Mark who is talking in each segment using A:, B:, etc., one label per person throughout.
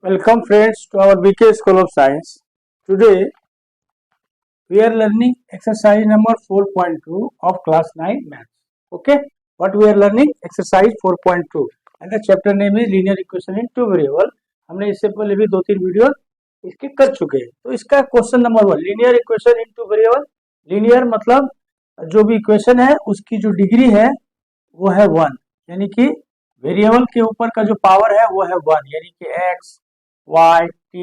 A: Welcome friends to our BK School of Science. Today we are learning exercise number 4.2 of class 9 maths. Okay, what we are learning? Exercise 4.2 and the chapter name is linear equation in two variable. हमने इससे पहले भी 2-3 video इसके कर चुके हैं. तो इसका question number 1, linear equation in two variable. linear मतलब जो भी इक्वेशन है उसकी जो डिग्री है वो है 1, यानी कि वेरिएबल के ऊपर का जो पावर है वो है 1, यानी कि x y t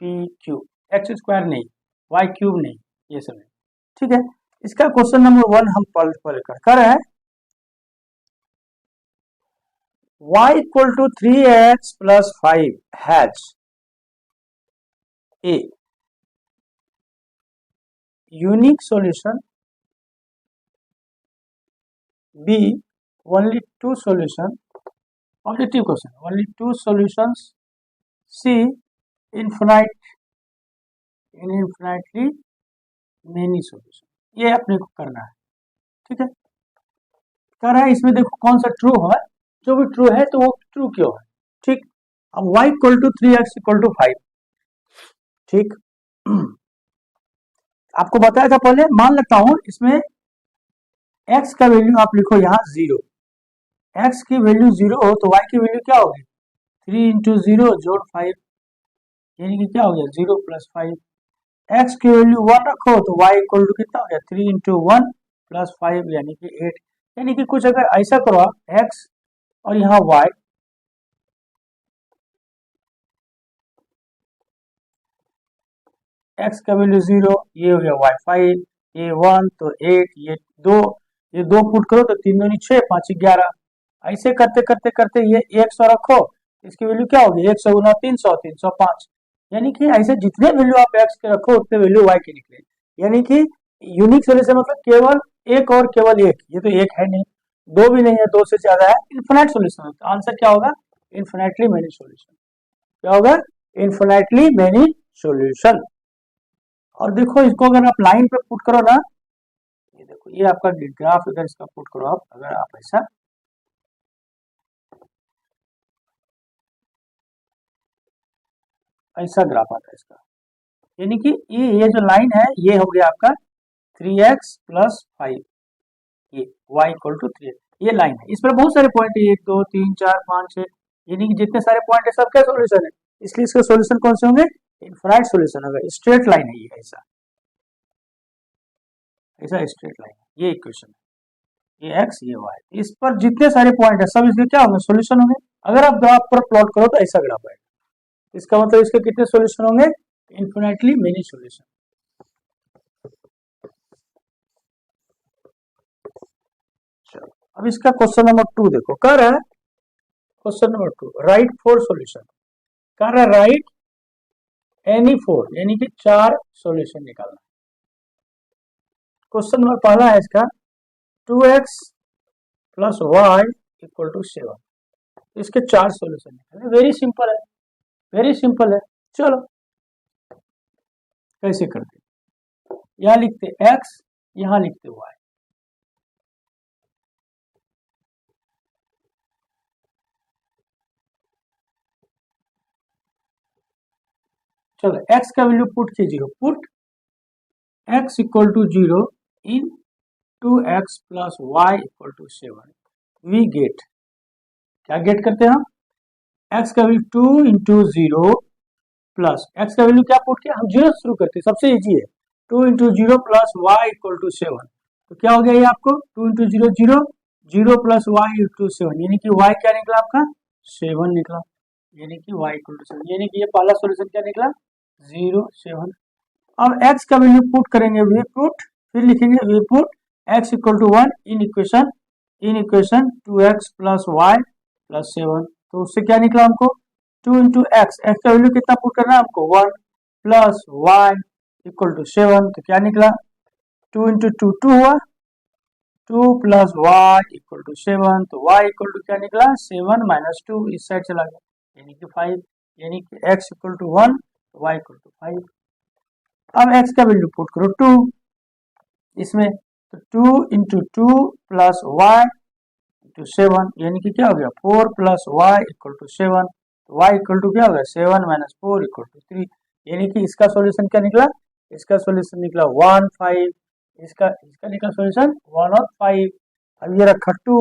A: p q, x square नहीं, y क्यूब नहीं, ये सब है. ठीक है, इसका क्वेश्चन नंबर 1 हम पढ़ कर रहे हैं. y equal to 3x plus 5 has a unique solution, b only two solution, objective question, only two solutions, c infinitely many solution. ये अपने को करना है. ठीक है, कर रहा है. इसमें देखो कौन सा ट्रू है, जो भी ट्रू है तो वो ट्रू क्यों है. ठीक, अब y equal to 3x equal to 5. ठीक, आपको बताया था पहले. मान लेता हूं इसमें x का वैल्यू आप लिखो यहाँ 0, x की वैल्यू 0 हो तो y की वैल्यू क्या होगी, 3 इंटू 0 जोड़ 5, यानी कि क्या हो गया 0 प्लस 5. x की वैल्यू 1 रखो तो y इक्वल टू कितना हो गया 3 इंटू 1 प्लस 5, यानी कि 8. यानी कि कुछ अगर ऐसा करो आप, x और यहाँ y, x का वैल्यू 0, ये हो गया y 5, ये 1 तो 8, ये 2 पुट करो तो 3 दूनी 6, 5 11. ऐसे करते करते करते ये 100 रखो, इसकी वैल्यू क्या होगी 100 गुना 300, 305. यानी कि ऐसे जितने वैल्यू आप x के रखो उतने वैल्यू y के निकले. यानी कि यूनिक सॉल्यूशन मतलब केवल एक और केवल एक, ये तो एक है नहीं, दो भी नहीं है, दो से ज्यादा है. इन्फिनाइट सॉल्यूशन होता है. आंसर क्या होगा, इन्फिनाइटली मेनी सॉल्यूशन. क्या होगा, इन्फिनाइटली मेनी सॉल्यूशन. और देखो इसको अगर आप लाइन पे पुट करो ना, ये देखो ये आपका ग्राफ, अगर इसका पुट करो आप, अगर आप ऐसा ग्राफ आता है इसका, यानी कि ये जो लाइन है ये हो गया आपका 3x प्लस 5, ये y इक्वल टू 3, ये लाइन है. इस पर बहुत सारे पॉइंट है, 1 2 3 4 5 6, यानी कि जितने सारे पॉइंट है सबका सॉल्यूशन है. इसलिए इसका सॉल्यूशन कौन से होंगे, इनफाइनाइट सॉल्यूशन होगा. स्ट्रेट लाइन है ये, ऐसा ऐसा स्ट्रेट लाइन है ये इक्वेशन है, ये x ये y. इस पर जितने सारे पॉइंट है सब इसके क्या होंगे, सॉल्यूशन होंगे. अगर आप ग्राफ पर प्लॉट करो तो ऐसा ग्राफ आएगा. इसका मतलब इसके कितने सॉल्यूशन होंगे, इन्फिनिटली मेनी सॉल्यूशन. चलो अब इसका क्वेश्चन नंबर 2 देखो, कर रहा है क्वेश्चन नंबर 2, राइट 4 सॉल्यूशन. कर रहा है राइट एनी 4, यानी कि 4 सॉल्यूशन निकालना. क्वेश्चन नंबर पहला है इसका 2x plus y equal to 7. इसके 4 सॉल्यूशन निकालना. वेरी सिंपल है, वेरी सिंपल है. चलो कैसे करते, यहाँ लिखते x, यहाँ लिखते y. चलो x का वैल्यू पुट कीजिए, put x equal to 0 in 2x plus y equal to 7. We get, क्या गेट करते हैं हम, x का वैल्यू 2 इंटू 0 प्लस x का वैल्यू क्या पुट किया, हम 0 शुरू करते हैं, सबसे इजी है. 2 into 0 plus y equal to 7, तो क्या हो गया ये आपको 2 into 0 0, 0 plus y equal to 7, यानी कि y क्या निकला आपका 7 निकला, यानी कि y इक्वल टू 7, यानी कि ये पहला सॉल्यूशन क्या निकला 0 7. अब x का वैल्यू पुट करेंगे, वी पुट, फिर लिखेंगे we put x equal to 1 in equation 2x plus y plus 7. तो उससे क्या निकला हमको 2 इंटू एक्स का वैल्यू कितना पुट करना है हमको 1 प्लस वाई इक्वल टू 7. तो क्या निकला 2 इंटू 2 2 हुआ, 2 प्लस वाई इक्वल टू 7. तो y इक्वल टू क्या निकला 7 माइनस 2, इस साइड चला गया, यानी कि 5, यानी कि x equal to 1, y equal to 5. अब x का वैल्यू पुट करो 2 इसमें, तो 2 इंटू 2 प्लस वाई इंटू 7, यानी कि क्या हो गया 4 प्लस वाई इक्वल टू 7. तो y इक्वल टू क्या होगा 7 माइनस 4 इक्वल टू 3, यानी कि इसका सॉल्यूशन क्या निकला, इसका सॉल्यूशन निकला 1 5, इसका निकला सॉल्यूशन 1 और 5। अब ये रखा 2,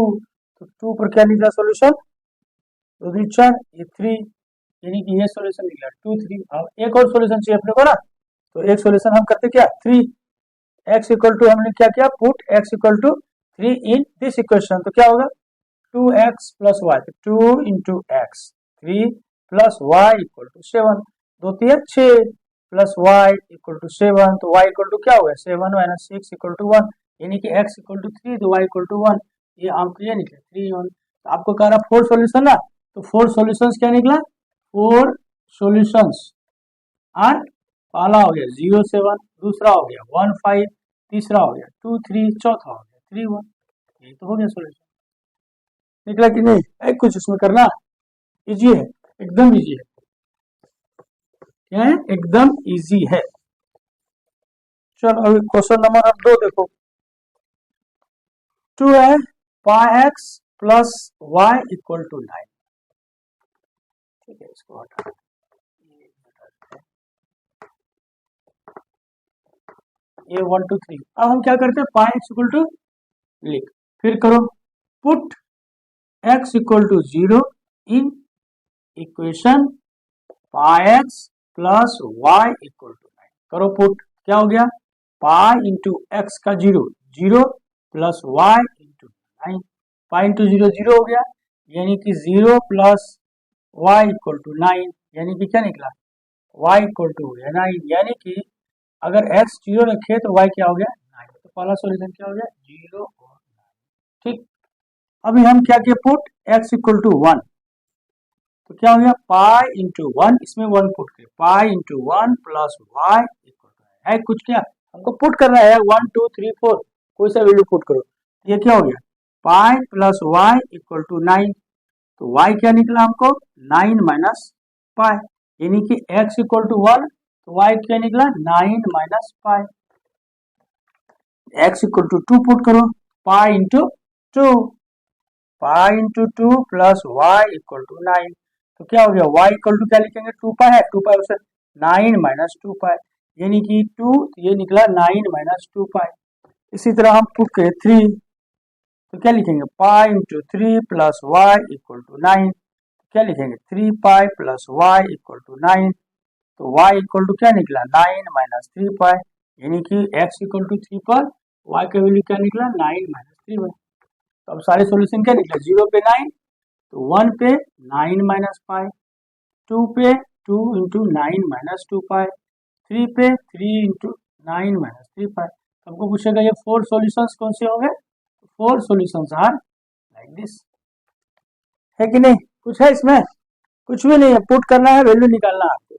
A: तो 2 पर क्या निकला सॉल्यूशन 2 4, ये 3, यानी कि ये सॉल्यूशन निकला 2 3। अब एक और सॉल्यूशन चाहिए अपने को ना, तो एक सॉल्यूशन हम करते क्या 3, x इक्वल टू हमने क्या किया put x equal to 3 in this equation, तो क्या होगा 2x plus y, 2 into x 3 plus y equal to 7, 2 3 6 plus y equal to 7, तो y इक्वल टू क्या होगा 7 माइनस 6 इक्वल टू 1, यानी कि x इक्वल टू 3 तो y इक्वल टू 1, ये आंसर ये निकला 3 1। तो आपको कह रहा 4 सॉल्यूशन ना, तो 4 सॉल्यूशंस क्या निकला 4 सॉल्यूशंस आर, पहला हो गया 0 7, दूसरा हो गया 1 5, तीसरा हो गया 2 3, चौथा हो गया 3 1, ये तो हो गया सॉल्यूशन। निकला कि नहीं, है कुछ इसमें करना, इजी है, एकदम इजी है, क्या है एकदम इजी है। चलो अभी क्वेश्चन नंबर अब 2 देखो, 2 है pi x plus y equal to 9, ठीक है इसको हटा, ये 1 2 3। अब हम क्या करते हैं पाई एक्स इक्वल टू लिख, फिर करो put x equal to 0 in equation pi x plus y equal to 9, करो पुट, क्या हो गया पाई इंटू एक्स का 0 0 plus y into 9, pi into 0 0 हो गया, यानी कि 0 प्लस वाई इक्वल टू 9, यानी कि क्या निकला y इक्वल टू हो गया 9, यानी कि अगर x 0 रखे तो y क्या हो गया 9, तो पहला सॉल्यूशन क्या हो गया 0 और 9। ठीक, अभी हम क्या किए पुट x इक्वल टू 1, तो क्या हो गया पाई इंटू 1, इसमें 1 पुट किए pi into 1 plus y equal to है कुछ, क्या हमको पुट करना है 1 2 3 4, कोई सा वैल्यू पुट करो, ये क्या हो गया pi plus y equal to 9, तो y क्या निकला हमको 9 माइनस पाई, यानी कि x इक्वल टू 1, तो y क्या निकला 9 minus pi, x equal to 2 put करो pi into 2, pi into 2 plus y equal to 9, तो क्या हो गया y इक्वल टू क्या लिखेंगे 2 पाई है, 2 पाई से 9 माइनस 2 पाई, यानी कि 2, तो ये निकला 9 माइनस 2 पाई। इसी तरह हम पुट करें 3, तो क्या लिखेंगे pi into 3 plus y equal to 9, क्या लिखेंगे 3 pi plus y equal to 9, तो y इक्वल टू क्या निकला 9 माइनस 3 पाई, यानी कि x इक्वल टू 3 पर y का वैल्यू क्या निकला 9 माइनस 3 पाई। तो अब सारे सॉल्यूशन क्या निकला 0 पे 9, तो 1 पे 9 माइनस पाई, 2 पे 2 इंटू 9 माइनस 2 पाई, 3 पे 3 इंटू 9 माइनस 3 पाई। हमको पूछेगा ये 4 सॉल्यूशंस कौन से होंगे, 4 सॉल्यूशंस आर लाइक दिस, है कि नहीं, कुछ है इसमें, कुछ भी नहीं है, पुट करना है वैल्यू निकालना है आपको।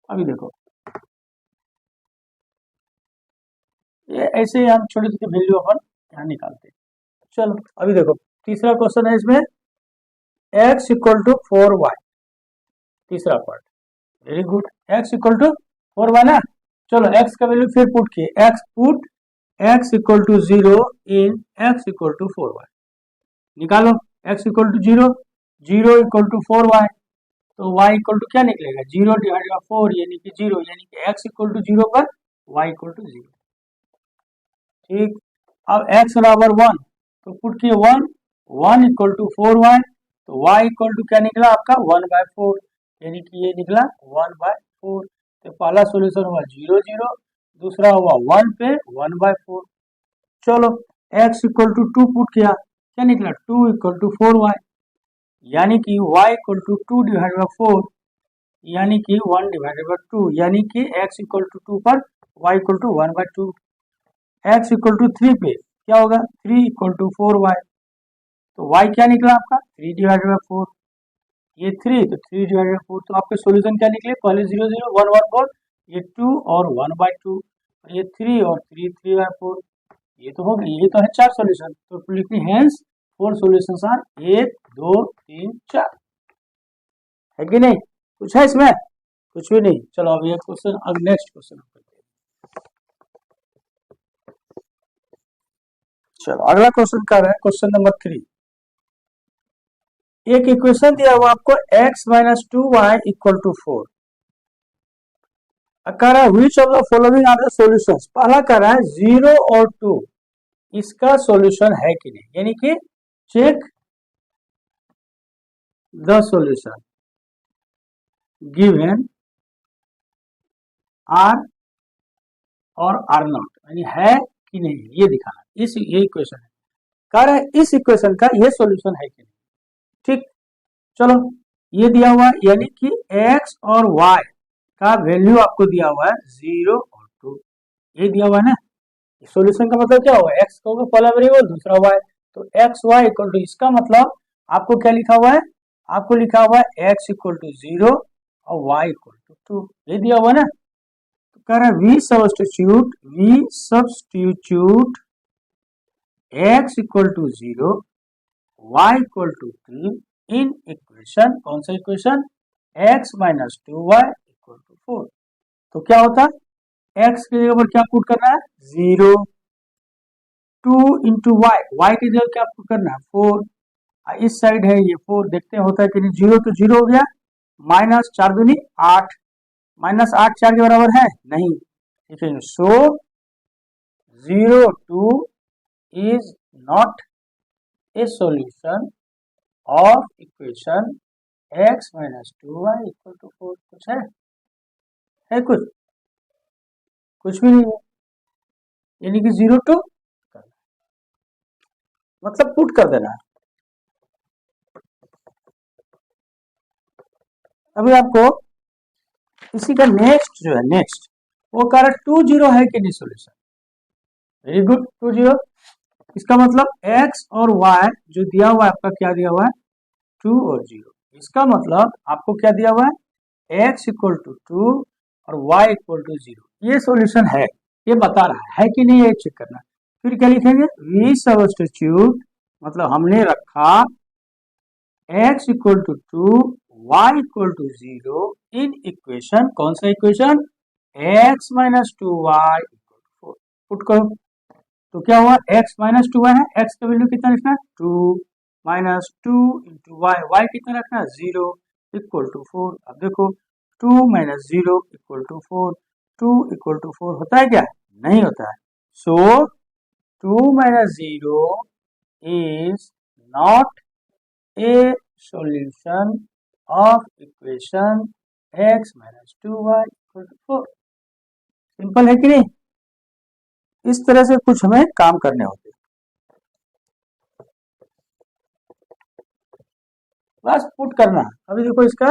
A: अभी देखो ये ऐसे ही हम छोटे छोटे वैल्यू अपन यहाँ निकालते हैं। चलो अभी देखो तीसरा क्वेश्चन है इसमें x इक्वल टू 4y, तीसरा part, very good, x equal to 4y ना, चलो x का वैल्यू फिर पुट किए, x put x equal to 0 in x equal to 4y, निकालो x equal to 0 0 equal to 4y, तो y इक्वल टू क्या निकलेगा 0 डिवाइडेड बाय 4, यानी कि 0, यानी कि x इक्वल टू 0 पर y इक्वल टू 0। ठीक, अब x बराबर 1, तो पुट किए 1 इक्वल टू 4y, तो y इक्वल टू क्या निकला आपका 1/4, यानी कि ये निकला 1/4, तो पहला सॉल्यूशन हुआ 0 0, दूसरा हुआ 1 पे 1/4। चलो x इक्वल टू 2 पुट किया, क्या निकला 2 इक्वल टू 4y, यानी कि y equal to 2 divided by 4, यानी कि 1 डिवाइडेड बाय 2, यानी कि x इक्वल टू 2 पर y equal to 1/2, x equal to 3 पे क्या होगा 3 इक्वल टू 4y, तो y क्या निकला आपका 3 डिवाइडेड बाय 4, ये 3 तो 3 डिवाइडेड बाय 4, तो आपके सॉल्यूशन क्या निकले पहले 0 0 1 1 4, ये 2 और 1/2, ये 3 और 3 3/4, ये तो हो गया, ये तो है 4 सॉल्यूशन, तो लिखनी हेंस 4 सॉल्यूशंस आर 1 2 3 4, है कि नहीं, कुछ है इसमें, कुछ भी नहीं। चलो अब ये क्वेश्चन, अब नेक्स्ट क्वेश्चन करते हैं। चलो अगला क्वेश्चन कर रहे हैं, क्वेश्चन नंबर 3, एक इक्वेशन दिया हुआ आपको x minus 2y equal to 4, कह रहा है which of the following are the solutions. पहला कह रहा है 0 और 2 इसका सॉल्यूशन है कि नहीं, यानी कि check the solution given are और आर नॉट, यानी है कि नहीं ये दिखाना, ये इक्वेशन है। कह रहा है इस इक्वेशन का ये सॉल्यूशन है कि नहीं। ठीक, चलो ये दिया हुआ यानी कि x और y का वैल्यू आपको दिया हुआ है 0 और 2, ये दिया हुआ है ना। सॉल्यूशन का मतलब क्या होगा, x का होगा पहला वेरिएबल, दूसरा y, तो x y इक्वल टू, इसका मतलब आपको क्या लिखा हुआ है, आपको लिखा हुआ है x इक्वल टू 0 और y इक्वल टू 2, ये दिया हुआ है ना। तो कह रहा है we substitute x equal to 0 y equal to 3 in equation, कौन सा equation, x minus 2y equal to 4। तो क्या होता है, x की जगह पर क्या पुट करना है 0, 2 इंटू y की जगह क्या पुट करना है 4, इस साइड है ये 4, देखते हैं होता है कि नहीं, 0 तो 0 हो गया, माइनस 4 दूनी 8, माइनस 8 4 के बराबर है नहीं, ठीक है। So 0 2 is not a solution of equation x minus 2y equal to 4। कुछ है कुछ भी नहीं है, यानी कि 0 2 मतलब पुट कर देना है। अभी आपको इसी का नेक्स्ट जो है, नेक्स्ट वो कह रहा है 2 0 है कि नहीं सॉल्यूशन, वेरी गुड 2 0, इसका मतलब x और y जो दिया हुआ है आपका, क्या दिया हुआ है 2 और 0, इसका मतलब आपको क्या दिया हुआ है x इक्वल टू 2 और y इक्वल टू 0, ये सॉल्यूशन है, ये बता रहा है कि नहीं, ये चेक करना। फिर क्या लिखेंगे, वी सब्स्टिट्यूट, मतलब हमने रखा x equal to 2 y equal to 0 in equation, कौन सा equation, x minus 2y equal to 4, put करो। तो क्या हुआ, x माइनस 2y है, x का वैल्यू कितना रखना है 2 माइनस 2 इंटू y कितना रखना है 0 इक्वल टू 4। अब देखो 2 minus 0 equal to 4, 2 equal to 4 होता है क्या, नहीं होता है। So 2 minus 0 is not a solution of equation x minus 2y equal to 4। Simple है कि नहीं, इस तरह से कुछ हमें काम करने होते हैं, बस पुट करना। अभी देखो इसका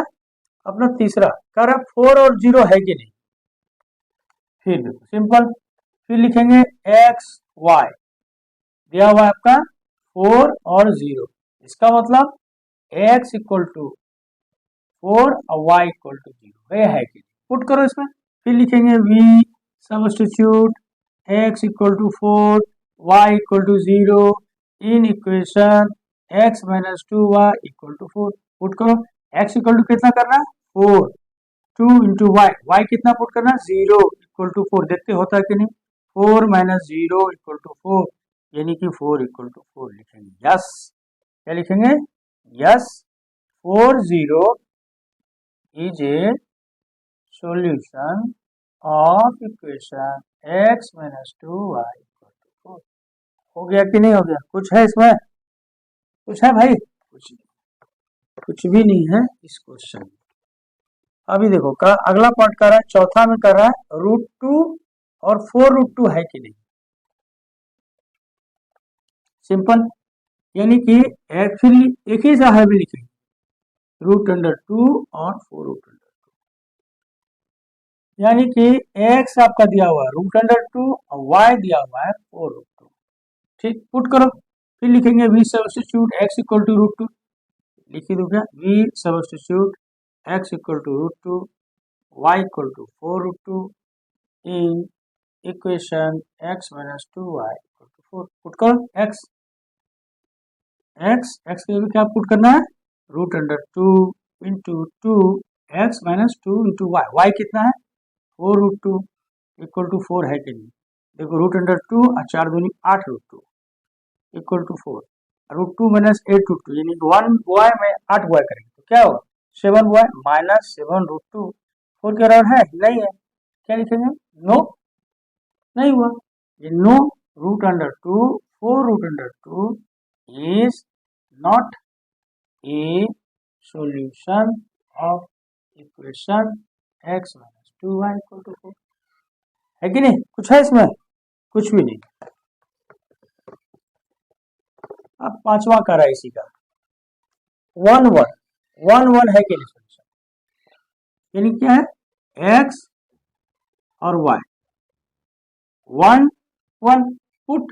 A: अपना तीसरा कह रहा 4 और 0 है कि नहीं, फिर देखो सिंपल, फिर लिखेंगे x y दिया हुआ है आपका 4 और 0, इसका मतलब x इक्वल टू 4 और y इक्वल टू 0, ये है कि नहीं, पुट करो इसमें। फिर लिखेंगे v substitute x equal to 4 y equal to 0 in equation x minus 2y equal to 4, put करो। x इक्वल टू कितना करना है 4, 2 इंटू y कितना पुट करना है 0 इक्वल टू 4, देखते होता है कि नहीं, 4 माइनस 0 इक्वल टू 4, यानी कि 4 इक्वल टू 4 लिखेंगे। यस, क्या लिखेंगे, yes 4 0 is a solution of equation x minus 2y equal to 4। हो गया कि नहीं हो गया, कुछ है इसमें, कुछ है भाई, कुछ भी नहीं है इस क्वेश्चन में। अभी देखो अगला पार्ट कर रहा है, चौथा में कर रहा है √2 और 4√2 है कि नहीं। सिंपल, यानी कि एक्चुअली एक ही सा है भी लिखेंगे, √2 और 4√2, यानी कि x आपका दिया हुआ है √2 और y दिया हुआ है 4√2, ठीक, पुट करो। फिर लिखेंगे v substitute x equal to √2, लिखी दो क्या, v substitute x equal to √2 y equal to 4√2 in equation x minus 2y equal to 4, put करो। x के लिए क्या पुट करना है, √2 into 2 x minus 2 into y कितना है 4√2 इक्वल टू 4 है कि नहीं, देखो √2 और 4 दूनी 8√2 इक्वल टू 4, √2 माइनस 8√2 यानी 1y में 8y करेंगे तो क्या होगा 7y माइनस 7√2 4 के बराबर है नहीं है, क्या लिखेंगे नो, नहीं हुआ, ये no √2 4√2 is not a solution of equation x minus 2y equal to 4 है कि नहीं, कुछ है इसमें, कुछ भी नहीं। अब पांचवा कर रहा है इसी का 1 1 है कि नहीं सॉल्यूशन, यानी क्या है x और y 1 1 पुट,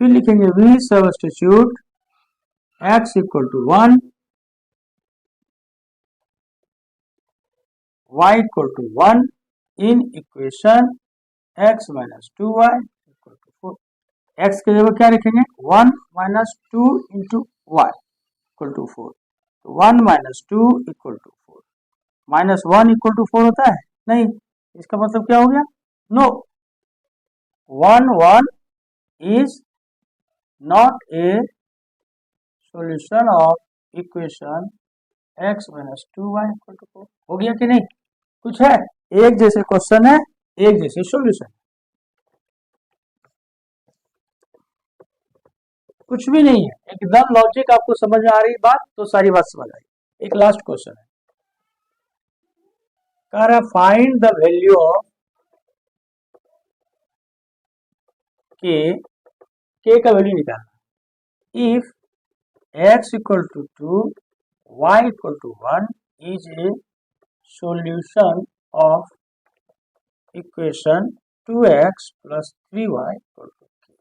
A: फिर लिखेंगे v substitute x equal to 1 y equal to 1 in equation x minus 2y equal to 4, x के जगह क्या लिखेंगे 1 minus 2 into y equal to 4, तो 1 minus 2 equal to 4, minus 1 equal to 4 होता है नहीं, इसका मतलब क्या हो गया no, 1 is not a solution of equation x minus 2y equal to 4, हो गया कि नहीं, कुछ है, एक जैसे क्वेश्चन है, एक जैसे सॉल्यूशन, कुछ भी नहीं है, एकदम लॉजिक आपको समझ में आ रही बात तो सारी बात समझ आई। एक लास्ट क्वेश्चन है, कह रहा फाइंड द वैल्यू ऑफ के का वैल्यू निकालना, if x equal to 2 y equal to 1 is a solution of equation 2x plus 3y equal to k।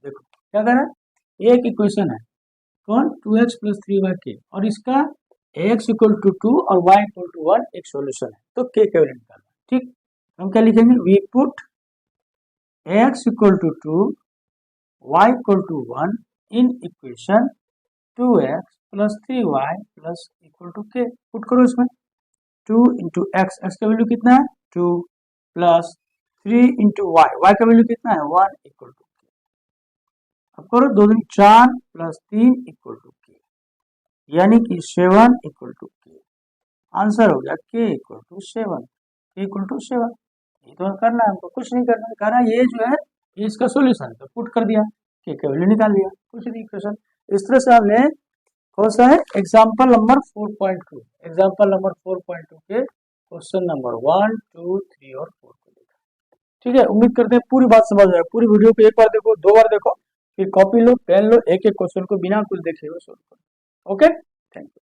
A: देखो क्या कर रहा है, एक इक्वेशन है कौन 2x plus 3y k और इसका x इक्वल टू 2 और y इक्वल टू 1 एक सॉल्यूशन है, तो k का वैल्यू निकालना, ठीक, हम क्या लिखेंगे we put x equal to 2 y equal to 1 in equation 2x plus 3y plus equal to k, पुट करो इसमें 2 इंटू एक्स, एक्स का वैल्यू कितना है 2 प्लस 3 इंटू वाई, वाई का वैल्यू कितना है 1 इक्वल टू k, अब करो 2 दूनी 4 प्लस 3 इक्वल टू k, यानी कि 7 इक्वल टू k, आंसर हो गया k equal to 7, k equal to 7, ये तो करना है हमको, कुछ नहीं करना है, कह ये जो है ये इसका सोल्यूशन है तो पुट कर दिया, k का वैल्यू निकाल दिया, कुछ नहीं इक्वेशन। इस तरह से हमने कौन सा है एग्जाम्पल नंबर 4.2, एग्जाम्पल नंबर 4.2 के क्वेश्चन नंबर 1 2 3 और 4 को देखा, ठीक है, उम्मीद करते हैं पूरी बात समझ आए, पूरी वीडियो को एक बार देखो, 2 बार देखो, फिर कॉपी लो पेन लो, एक एक क्वेश्चन को बिना कुछ देखे हुए सोल्व करो, ओके, थैंक यू।